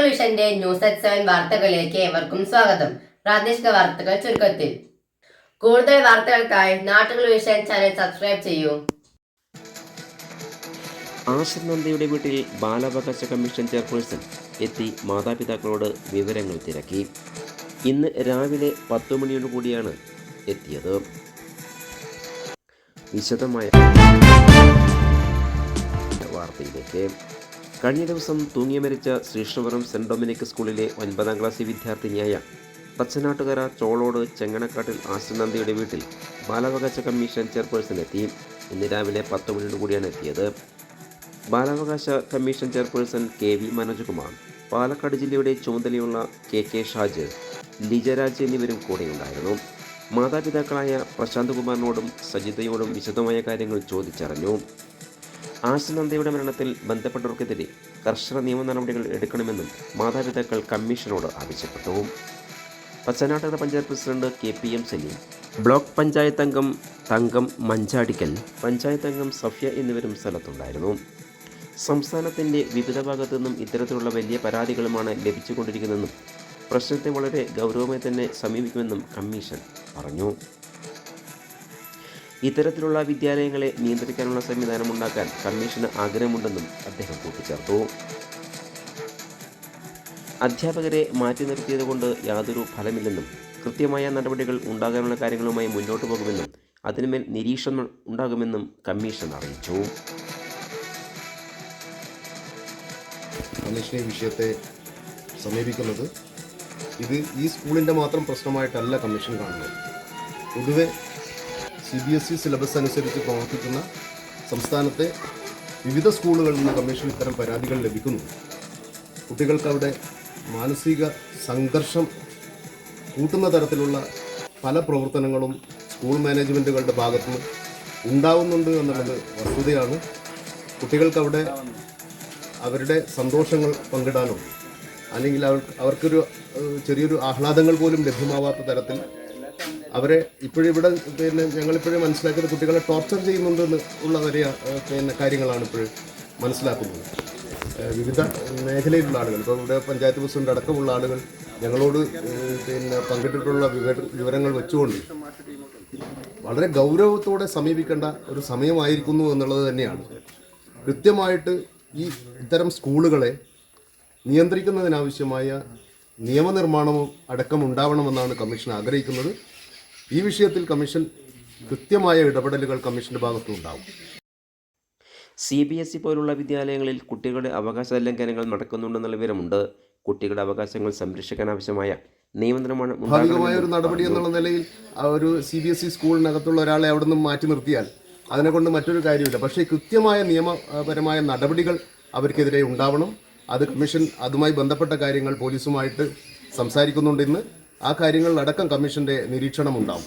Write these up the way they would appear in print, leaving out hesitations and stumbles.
നാട്ടുകൾ വിഷന്റെ news at 7 വാർത്തകളിലേക്ക് ഏവർക്കും സ്വാഗതം. പ്രാദേശിക വാർത്തകൾ ചുരുക്കത്തിൽ. കൂടുതൽ വാർത്തകൾക്കായി നാട്ടുകൾ വിഷൻ ചാനൽ സബ്സ്ക്രൈബ് ചെയ്യൂ. ആഷിർ നന്ദയുടെ വീട്ടിൽ ബാലാവകാശ കമ്മീഷൻ ചെയർപേഴ്സൺ എത്തി മാതാപിതാക്കളോട് വിവരങ്ങൾ തിരക്കി. ഇന്ന് രാവിലെ 10 മണിയോടുകൂടിയാണ് എത്തിയത്. വിശദമായ വാർത്തയിലേക്ക്. കഴിഞ്ഞ ദിവസം തൂങ്ങി മരിച്ച ശ്രീകൃഷ്ണപുരം സെന്റ് ഡൊമിനിക് സ്കൂളിലെ 9ാം ക്ലാസ് വിദ്യാർത്ഥിനിയായ പച്ചനാട്ടുകര ചോളോട് ചെങ്ങണക്കാട്ടിൽ ആഷിർ നന്ദയുടെ വീട്ടിൽ ബാലാവകാശ കമ്മീഷൻ ചെയർപേഴ്സൺ എത്തി. ഇന്ന് രാവിലെ 10 മണിയോടുകൂടിയാണ് എത്തിയത്. ബാലാവകാശ commission chairperson KV Manojkumar, Palakkad ജില്ലയുടെ ചുമതലയുള്ള KK ഷാജ്, ലിജരാജ് എന്നിവരും കൂടെയുണ്ടായിരുന്നു. മാതാപിതാക്കളായ പ്രശാന്ത് കുമാറിനോടും സജിതയോടും വിശദമായ കാര്യങ്ങൾ ചോദിച്ചറിഞ്ഞു. ആഷിർ നന്ദയുടെ മരണത്തിൽ ബന്ധപ്പെട്ടവർക്കെതിരെ കർശന നിയമ നടപടികൾ എടുക്കണമെന്നും മാതാപിതാക്കൾ കമ്മീഷനോട് ആവശ്യപ്പെട്ടു. Pachanattukara panchayat president KPM Saleem, block panchayat അംഗം തങ്കം മഞ്ചാടിക്കൽ, പഞ്ചായത്ത് അംഗം സഫ്യ എന്നിവരും സ്ഥലത്തുണ്ടായിരുന്നു. സംസ്ഥാനത്തിൻ്റെ വിവിധ ഭാഗത്തു നിന്നും ഇത്തരത്തിലുള്ള വലിയ പരാതികളുമാണ് ലഭിച്ചുകൊണ്ടിരിക്കുന്നതെന്നും പ്രശ്നത്തെ വളരെ ഗൗരവമായി തന്നെ സമീപിക്കുമെന്നും കമ്മീഷൻ പറഞ്ഞു. ഇത്തരത്തിലുള്ള വിദ്യാലയങ്ങളെ നിയന്ത്രിക്കാനുള്ള സംവിധാനം ഉണ്ടാക്കാൻ കമ്മീഷന് ആഗ്രഹമുണ്ടെന്നും അദ്ദേഹം കൂട്ടിച്ചേർത്തു. അധ്യാപകരെ മാറ്റി നിർത്തിയതുകൊണ്ട് യാതൊരു ഫലമില്ലെന്നും കൃത്യമായ നടപടികൾ ഉണ്ടാകാനുള്ള കാര്യങ്ങളുമായി മുന്നോട്ട് പോകുമെന്നും അതിനുമേൽ നിരീക്ഷണം ഉണ്ടാകുമെന്നും കമ്മീഷൻ അറിയിച്ചു. കമ്മീഷൻ ഈ വിഷയത്തെ സമീപിക്കുന്നത് ഈ സ്കൂളിൻ്റെ മാത്രം പ്രശ്നമായിട്ടല്ല കമ്മീഷൻ കാണുന്നത്. പൊതുവെ CBSE സിലബസ് അനുസരിച്ച് പ്രവർത്തിക്കുന്ന സംസ്ഥാനത്തെ വിവിധ സ്കൂളുകളിൽ നിന്ന് കമ്മീഷൻ ഇത്തരം പരാതികൾ ലഭിക്കുന്നു. കുട്ടികൾക്ക് അവിടെ മാനസിക സംഘർഷം കൂട്ടുന്ന തരത്തിലുള്ള പല പ്രവർത്തനങ്ങളും സ്കൂൾ മാനേജ്മെൻറ്റുകളുടെ ഭാഗത്തുനിന്ന് ഉണ്ടാവുന്നുണ്ട് എന്നുള്ളത് വസ്തുതയാണ്. കുട്ടികൾക്കവിടെ അവരുടെ സന്തോഷങ്ങൾ പങ്കിടാനോ അല്ലെങ്കിൽ അവർക്കൊരു ചെറിയൊരു ആഹ്ലാദങ്ങൾ പോലും ലഭ്യമാവാത്ത തരത്തിൽ അവരെ ഇപ്പോഴിവിടെ ഞങ്ങളിപ്പോഴും മനസ്സിലാക്കുന്ന കുട്ടികളെ ടോർച്ചർ ചെയ്യുന്നുണ്ടെന്ന് ഉള്ള കാര്യങ്ങളാണ് ഇപ്പോഴും മനസ്സിലാക്കുന്നത്. വിവിധ മേഖലയിലുള്ള ആളുകൾ, ഇപ്പോൾ ഇവിടെ പഞ്ചായത്ത് പ്രസിഡന്റ് അടക്കമുള്ള ആളുകൾ ഞങ്ങളോട് പങ്കിട്ടിട്ടുള്ള വിവരങ്ങൾ വെച്ചുകൊണ്ട് വളരെ ഗൗരവത്തോടെ സമീപിക്കേണ്ട ഒരു സമയമായിരിക്കുന്നു എന്നുള്ളത് തന്നെയാണ്. കൃത്യമായിട്ട് ഇത്തരം സ്കൂളുകളെ നിയന്ത്രിക്കുന്നതിനാവശ്യമായ നിയമനിർമ്മാണവും അടക്കം ഉണ്ടാവണമെന്നാണ് കമ്മീഷൻ ആഗ്രഹിക്കുന്നത്. ഈ വിഷയത്തിൽ കമ്മീഷൻ കൃത്യമായ ഇടപെടലുകൾ കമ്മീഷന്റെ ഭാഗത്തുനിന്നുണ്ടാവും. CBSE പോലുള്ള വിദ്യാലയങ്ങളിൽ കുട്ടികളുടെ അവകാശ ലംഘനങ്ങൾ നടക്കുന്നുണ്ടെന്നുള്ള വിവരമുണ്ട്. കുട്ടികളുടെ അവകാശങ്ങൾ സംരക്ഷിക്കാൻ ആവശ്യമായ നിയമനിർമ്മാണം ഭാഗികമായ ഒരു നടപടി എന്നുള്ള നിലയിൽ ഒരു CBSE സ്കൂളിനകത്തുള്ള ഒരാളെ അവിടെ നിന്ന് മാറ്റി നിർത്തിയാൽ അതിനെക്കൊണ്ട് മറ്റൊരു കാര്യമില്ല. പക്ഷേ കൃത്യമായ നിയമപരമായ നടപടികൾ അവർക്കെതിരെ ഉണ്ടാവണം. അത് കമ്മീഷൻ അതുമായി ബന്ധപ്പെട്ട കാര്യങ്ങൾ പോലീസുമായിട്ട് സംസാരിക്കുന്നുണ്ട്. ഇന്ന് ആ കാര്യങ്ങളിലടക്കം കമ്മീഷന്റെ നിരീക്ഷണം ഉണ്ടാവും.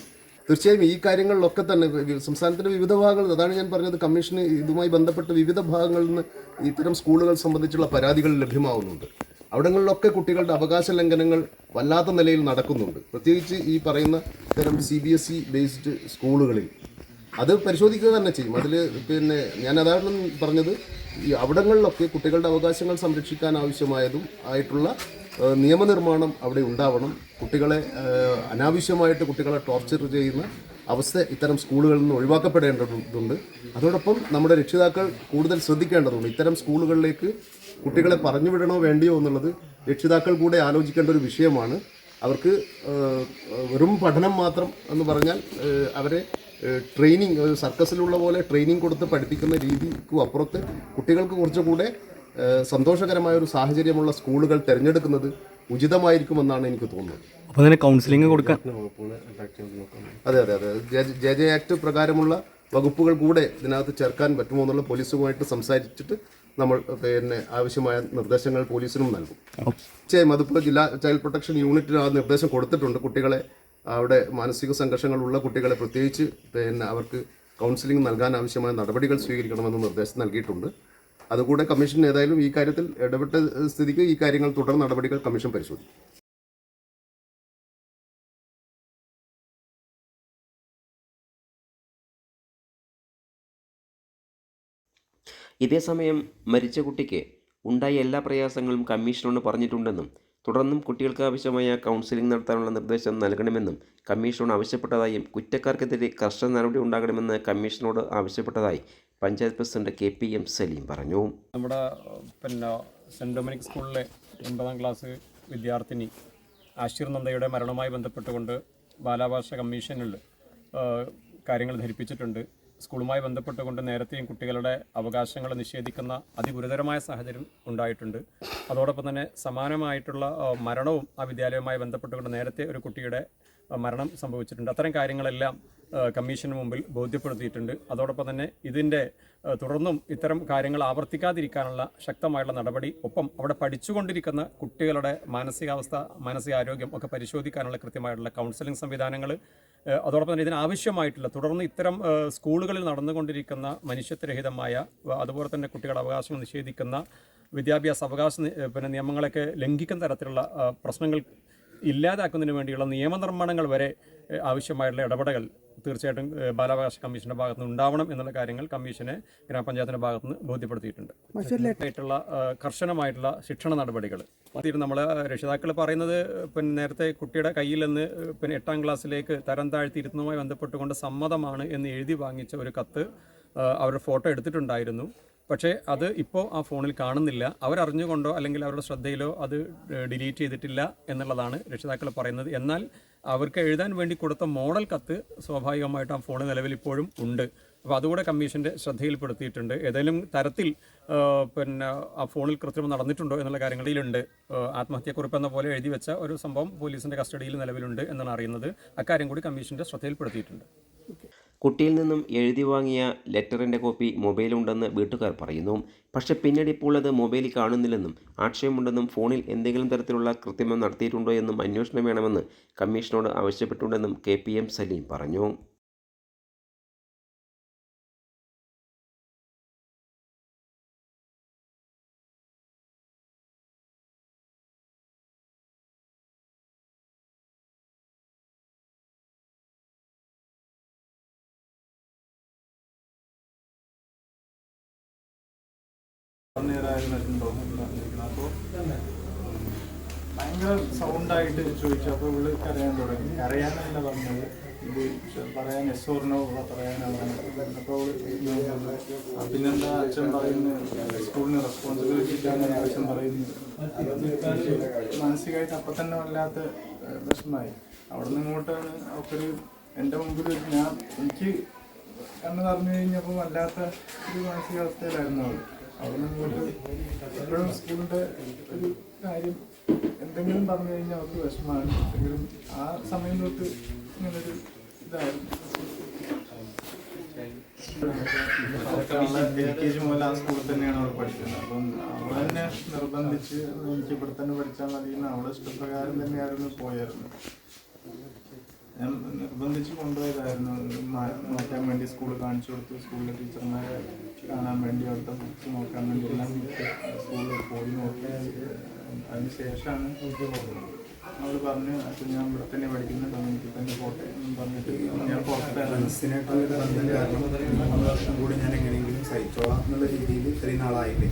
തീർച്ചയായും ഈ കാര്യങ്ങളിലൊക്കെ തന്നെ സംസ്ഥാനത്തിൻ്റെ വിവിധ ഭാഗങ്ങൾ, അതാണ് ഞാൻ പറഞ്ഞത്, കമ്മീഷന് ഇതുമായി ബന്ധപ്പെട്ട് വിവിധ ഭാഗങ്ങളിൽ നിന്ന് ഇത്തരം സ്കൂളുകൾ സംബന്ധിച്ചുള്ള പരാതികൾ ലഭ്യമാവുന്നുണ്ട്. അവിടങ്ങളിലൊക്കെ കുട്ടികളുടെ അവകാശ ലംഘനങ്ങൾ വല്ലാത്ത നിലയിൽ നടക്കുന്നുണ്ട്. പ്രത്യേകിച്ച് ഈ പറയുന്ന ഇത്തരം CBSE ബേസ്ഡ് സ്കൂളുകളിൽ അത് പരിശോധിക്കുക തന്നെ ചെയ്യും. അതിൽ ഞാൻ അതാണ് പറഞ്ഞത്, ഈ അവിടങ്ങളിലൊക്കെ കുട്ടികളുടെ അവകാശങ്ങൾ സംരക്ഷിക്കാൻ ആവശ്യമായതും ആയിട്ടുള്ള നിയമനിർമ്മാണം അവിടെ ഉണ്ടാവണം. കുട്ടികളെ അനാവശ്യമായിട്ട് കുട്ടികളെ ടോർച്ചർ ചെയ്യുന്ന അവസ്ഥ ഇത്തരം സ്കൂളുകളിൽ നിന്ന് ഒഴിവാക്കപ്പെടേണ്ടതുണ്ട്. അതോടൊപ്പം നമ്മുടെ രക്ഷിതാക്കൾ കൂടുതൽ ശ്രദ്ധിക്കേണ്ടതുണ്ട്. ഇത്തരം സ്കൂളുകളിലേക്ക് കുട്ടികളെ പറഞ്ഞു വിടണോ വേണ്ടിയോ എന്നുള്ളത് രക്ഷിതാക്കൾ കൂടെ ആലോചിക്കേണ്ട ഒരു വിഷയമാണ്. അവർക്ക് വെറും പഠനം മാത്രം എന്ന് പറഞ്ഞാൽ അവരെ ട്രെയിനിങ്, ഒരു സർക്കസിലുള്ള പോലെ ട്രെയിനിങ് കൊടുത്ത് പഠിപ്പിക്കുന്ന രീതിക്കും അപ്പുറത്ത് കുട്ടികൾക്ക് കുറച്ചുകൂടെ സന്തോഷകരമായ ഒരു സാഹചര്യമുള്ള സ്കൂളുകൾ തിരഞ്ഞെടുക്കുന്നത് ഉചിതമായിരിക്കുമെന്നാണ് എനിക്ക് തോന്നുന്നത്. അപ്പോൾ അതിന് കൗൺസിലിംഗ് കൊടുക്കാൻ അതെ JJ ആക്ട് പ്രകാരമുള്ള വകുപ്പുകൾ കൂടെ ഇതിനകത്ത് ചേർക്കാൻ പറ്റുമോ എന്നുള്ള പോലീസുമായിട്ട് സംസാരിച്ചിട്ട് നമ്മൾ ആവശ്യമായ നിർദ്ദേശങ്ങൾ പോലീസിനും നൽകും. അതിപ്പോൾ ജില്ലാ ചൈൽഡ് പ്രൊട്ടക്ഷൻ യൂണിറ്റിന് ആ നിർദ്ദേശം കൊടുത്തിട്ടുണ്ട്. കുട്ടികളെ അവിടെ മാനസിക സംഘർഷങ്ങളുള്ള കുട്ടികളെ പ്രത്യേകിച്ച് അവർക്ക് കൗൺസിലിംഗ് നൽകാൻ ആവശ്യമായ നടപടികൾ സ്വീകരിക്കണമെന്ന് നിർദ്ദേശം നൽകിയിട്ടുണ്ട്. അതുകൂടെ കമ്മീഷൻ ഏതായാലും ഈ കാര്യത്തിൽ ഇടപെട്ട സ്ഥിതിക്ക് ഈ കാര്യങ്ങൾ തുടർ നടപടികൾ കമ്മീഷൻ പരിശോധിക്കും. ഇതേസമയം മരിച്ച കുട്ടിക്ക് ഉണ്ടായ എല്ലാ പ്രയാസങ്ങളും കമ്മീഷനോട് പറഞ്ഞിട്ടുണ്ടെന്നും തുടർന്നും കുട്ടികൾക്ക് ആവശ്യമായ കൗൺസിലിംഗ് നടത്താനുള്ള നിർദ്ദേശം നൽകണമെന്നും കമ്മീഷനോട് ആവശ്യപ്പെട്ടതായും കുറ്റക്കാർക്കെതിരെ കർശന നടപടി ഉണ്ടാകണമെന്ന് കമ്മീഷനോട് ആവശ്യപ്പെട്ടതായി പഞ്ചായത്ത് പ്രസിഡന്റ് KPM സലീം പറഞ്ഞു. നമ്മുടെ സെൻറ് ഡൊമിനിക് സ്കൂളിലെ 9ാം ക്ലാസ് വിദ്യാർത്ഥിനി ആഷിർ നന്ദയുടെ മരണവുമായി ബന്ധപ്പെട്ടുകൊണ്ട് ബാലാവകാശ കമ്മീഷനിൽ കാര്യങ്ങൾ ധരിപ്പിച്ചിട്ടുണ്ട്. സ്കൂളുമായി ബന്ധപ്പെട്ടുകൊണ്ട് നേരത്തെയും കുട്ടികളുടെ അവകാശങ്ങൾ നിഷേധിക്കുന്ന അതിഗുരുതരമായ സാഹചര്യം ഉണ്ടായിട്ടുണ്ട്. അതോടൊപ്പം തന്നെ സമാനമായിട്ടുള്ള മരണവും ആ വിദ്യാലയവുമായി ബന്ധപ്പെട്ടുകൊണ്ട് നേരത്തെ ഒരു കുട്ടിയുടെ മരണം സംഭവിച്ചിട്ടുണ്ട്. അത്തരം കാര്യങ്ങളെല്ലാം കമ്മീഷന് മുമ്പിൽ ബോധ്യപ്പെടുത്തിയിട്ടുണ്ട്. അതോടൊപ്പം തന്നെ ഇതിൻ്റെ തുടർന്നും ഇത്തരം കാര്യങ്ങൾ ആവർത്തിക്കാതിരിക്കാനുള്ള ശക്തമായുള്ള നടപടി, ഒപ്പം അവിടെ പഠിച്ചുകൊണ്ടിരിക്കുന്ന കുട്ടികളുടെ മാനസികാരോഗ്യം ഒക്കെ പരിശോധിക്കാനുള്ള കൃത്യമായിട്ടുള്ള കൗൺസിലിംഗ് സംവിധാനങ്ങൾ, അതോടൊപ്പം തന്നെ ഇതിനാവശ്യമായിട്ടുള്ള തുടർന്ന് ഇത്തരം സ്കൂളുകളിൽ നടന്നുകൊണ്ടിരിക്കുന്ന മനുഷ്യത്വരഹിതമായ അതുപോലെ തന്നെ കുട്ടികളുടെ അവകാശങ്ങൾ നിഷേധിക്കുന്ന വിദ്യാഭ്യാസ അവകാശ നിയമങ്ങളൊക്കെ ലംഘിക്കുന്ന തരത്തിലുള്ള പ്രശ്നങ്ങൾ ഇല്ലാതാക്കുന്നതിന് വേണ്ടിയുള്ള നിയമനിർമ്മാണങ്ങൾ വരെ ആവശ്യമായിട്ടുള്ള ഇടപെടലുകൾ തീർച്ചയായിട്ടും ബാലാവകാശ കമ്മീഷൻ്റെ ഭാഗത്ത് നിന്ന് ഉണ്ടാവണം എന്നുള്ള കാര്യങ്ങൾ കമ്മീഷനെ ഗ്രാമപഞ്ചായത്തിൻ്റെ ഭാഗത്ത് നിന്ന് ബോധ്യപ്പെടുത്തിയിട്ടുണ്ട്. ആയിട്ടുള്ള കർശനമായിട്ടുള്ള ശിക്ഷണ നടപടികൾ നമ്മൾ രക്ഷിതാക്കൾ പറയുന്നത് നേരത്തെ കുട്ടിയുടെ കയ്യിൽ നിന്ന് 8ാം ക്ലാസ്സിലേക്ക് തരം താഴ്ത്തിയിരുന്നതുമായി ബന്ധപ്പെട്ടുകൊണ്ട് സമ്മതമാണ് എന്ന് എഴുതി വാങ്ങിച്ച ഒരു കത്ത് അവരുടെ ഫോട്ടോ എടുത്തിട്ടുണ്ടായിരുന്നു. പക്ഷേ അത് ഇപ്പോൾ ആ ഫോണിൽ കാണുന്നില്ല. അവരറിഞ്ഞുകൊണ്ടോ അല്ലെങ്കിൽ അവരുടെ ശ്രദ്ധയിലോ അത് ഡിലീറ്റ് ചെയ്തിട്ടില്ല എന്നുള്ളതാണ് രക്ഷിതാക്കൾ പറയുന്നത്. എന്നാൽ അവർക്ക് എഴുതാൻ വേണ്ടി കൊടുത്ത മോഡൽ കത്ത് സ്വാഭാവികമായിട്ട് ആ ഫോണിൽ നിലവിൽ ഇപ്പോഴും ഉണ്ട്. അപ്പോൾ അതുകൂടെ കമ്മീഷൻ്റെ ശ്രദ്ധയിൽപ്പെടുത്തിയിട്ടുണ്ട്. ഏതെങ്കിലും തരത്തിൽ ആ ഫോണിൽ കൃത്രിമം നടന്നിട്ടുണ്ടോ എന്നുള്ള കാര്യങ്ങളിലുണ്ട്. ആത്മഹത്യക്കുറിപ്പ് എന്ന പോലെ എഴുതി വെച്ച ഒരു സംഭവം പോലീസിൻ്റെ കസ്റ്റഡിയിൽ നിലവിലുണ്ട് എന്നാണ് അറിയുന്നത്. അക്കാര്യം കൂടി കമ്മീഷൻ്റെ ശ്രദ്ധയിൽപ്പെടുത്തിയിട്ടുണ്ട്. കുട്ടിയിൽ നിന്നും എഴുതി വാങ്ങിയ ലെറ്ററിൻ്റെ കോപ്പി മൊബൈലുണ്ടെന്ന് വീട്ടുകാർ പറയുന്നു. പക്ഷേ പിന്നീട് ഇപ്പോൾ അത് മൊബൈലിൽ കാണുന്നില്ലെന്നും ആക്ഷേപമുണ്ടെന്നും ഫോണിൽ എന്തെങ്കിലും തരത്തിലുള്ള കൃത്രിമം നടത്തിയിട്ടുണ്ടോ എന്നും അന്വേഷണം വേണമെന്ന് കമ്മീഷനോട് ആവശ്യപ്പെട്ടിട്ടുണ്ടെന്നും KPM സലീം പറഞ്ഞു. അപ്പോൾ ഭയങ്കര സൗണ്ടായിട്ട് ചോദിച്ചു. അപ്പോൾ ഇവള് കരയാൻ തുടങ്ങി. കരയാനല്ല പറഞ്ഞത്, ഇത് പറയാൻ എസ് ഓർ നോ പറയാനാണ് പറഞ്ഞത്. അപ്പോൾ പിന്നെന്താ അച്ഛൻ പറയുന്നത് സ്കൂളിന് റെസ്പോൺസിബിലിറ്റി ഇല്ലാന്ന് അച്ഛൻ പറയുന്നു. മാനസികമായിട്ട് അപ്പം തന്നെ വല്ലാത്ത വിഷമമായി. അവിടെ നിന്ന് ഇങ്ങോട്ടാണ് അവക്കൊരു എൻ്റെ മുമ്പിൽ എനിക്ക് കണ്ണ് നിറഞ്ഞു കഴിഞ്ഞപ്പോൾ വല്ലാത്ത ഒരു മാനസികാവസ്ഥയിലായിരുന്നു അവൾ. അവിടെ നിന്ന് ഇങ്ങോട്ട് എപ്പോഴും സ്കൂളിൻ്റെ ഒരു കാര്യം എന്തെങ്കിലും പറഞ്ഞു കഴിഞ്ഞാൽ അവർക്ക് വിഷമമാണ്. എങ്കിലും ആ സമയം തൊട്ട് ഇങ്ങനൊരു ഇതായിരുന്നു. LKG മുതൽ ആ സ്കൂളിൽ തന്നെയാണ് അവൾ പഠിക്കുന്നത്. അപ്പം അവൾ തന്നെ നിർബന്ധിച്ച് എനിക്ക് ഇവിടെ തന്നെ പഠിച്ചാൽ മതിയെന്ന് അവളെ ഇഷ്ടപ്രകാരം തന്നെയായിരുന്നു പോയായിരുന്നു. ഞാൻ നിർബന്ധിച്ച് കൊണ്ടുപോയതായിരുന്നു. നോക്കാൻ വേണ്ടി സ്കൂളിൽ കാണിച്ചു കൊടുത്തു. സ്കൂളിലെ ടീച്ചർമാരെ കാണാൻ വേണ്ടി അവിടുത്തെ ബുക്സ് നോക്കാൻ വേണ്ടി എല്ലാം സ്കൂളിൽ പോയി നോക്കി. അതിന് ശേഷമാണ് അവൾ പറഞ്ഞു അച്ഛൻ ഞാൻ ഇവിടെ തന്നെ പഠിക്കുന്ന കമ്മ്യൂണിറ്റി തന്നെ പോട്ടെ എന്ന് പറഞ്ഞിട്ട് ഞാൻ മനസ്സിനായിട്ടുള്ള ബന്ധം കാരണം 3 വർഷം കൂടി ഞാൻ എങ്ങനെയെങ്കിലും സഹിച്ചോളാം എന്നുള്ള രീതിയിൽ ഇത്രയും നാളായില്ലേ.